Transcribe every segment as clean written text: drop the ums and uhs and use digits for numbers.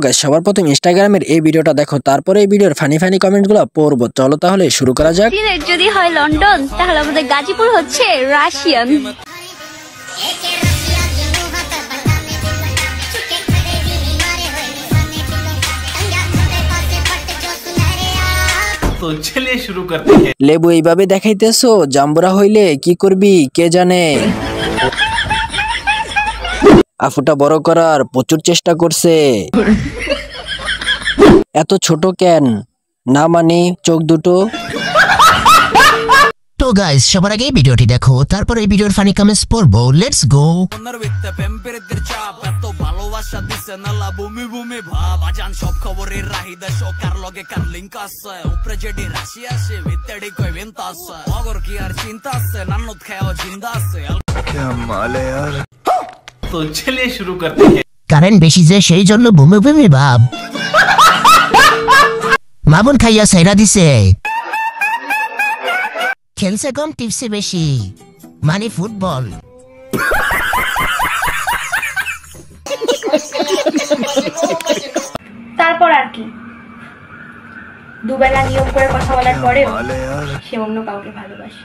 Guys, সবার প্রথম ইনস্টাগ্রামের এই ভিডিওটা দেখো, তারপরে এই ভিডিওর ফানি কমেন্টগুলো পড়বো। চলো তাহলে শুরু করা যাক। সিলেট যদি হয় লন্ডন, তাহলে আমাদের গাজীপুর হচ্ছে রাশিয়ান। তো চলিয়ে শুরু করতে हैं। লেবু এইভাবে দেখাইতেছো, জাম্বুরা হইলে কি করবি কে জানে। আফুটা বড় করার প্রচুর চেষ্টা করছে। এত ছোট কেন? না মানে চোখ দুটো। তো গাইস, সবার আগে ভিডিওটি দেখো, তারপর এই ভিডিওর ফানি কমেন্টস পড়বো। Let's go. তো চলিয়ে শুরু করতে हैं। কারেন্ট বেশি যে সেই জন্য ভূমি ভূমি ভাব। মামুন খাইয়া সাইরা দিছে। খেলছে কম টিপসে বেশি, মানে ফুটবল। তারপর আর কি, দুবেলা নিয়ম করে কথা বলার পরে সে অন্য কাউকে ভালোবাসে।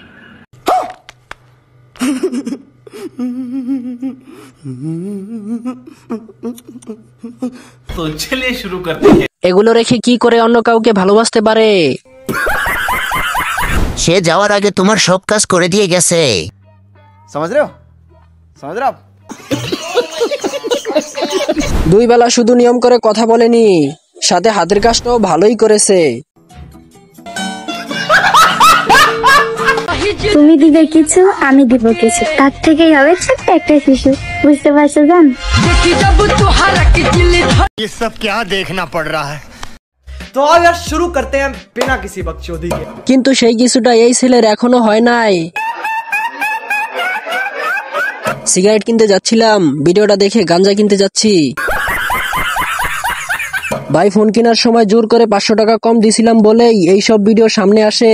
তো চলিয়ে শুরু করতে हैं। এগুলো রেখে কি করে অন্য কাউকে ভালোবাসতে পারে? সে যাওয়ার আগে তোমার সব কাজ করে দিয়ে গেছে। समझ रहे हो आप? দুই বেলা শুধু নিয়ম করে কথা বলেনি, সাথে হাতের কাজটাও ভালোই করেছে। তুমি দিবে কিছু, আমি দিব কিছু, তার থেকেই হবে ছোট্ট একটা শিশু। বুঝতে পারছো জান? ये सब क्या देखना पड़ रहा है। तो आओ यार शुरू करते हैं बिना किसी बकचोदी के। কিন্তু সেই কিছুটা এই ছেলের এখনো হয় নাই। সিগারেট কিনতে যাচ্ছিলাম, ভিডিওটা দেখে গাঞ্জা কিনতে যাচ্ছি। ভাই ফোন কেনার সময় জোর করে 500 টাকা কম দিছিলাম বলেই এইসব ভিডিও সামনে আসে।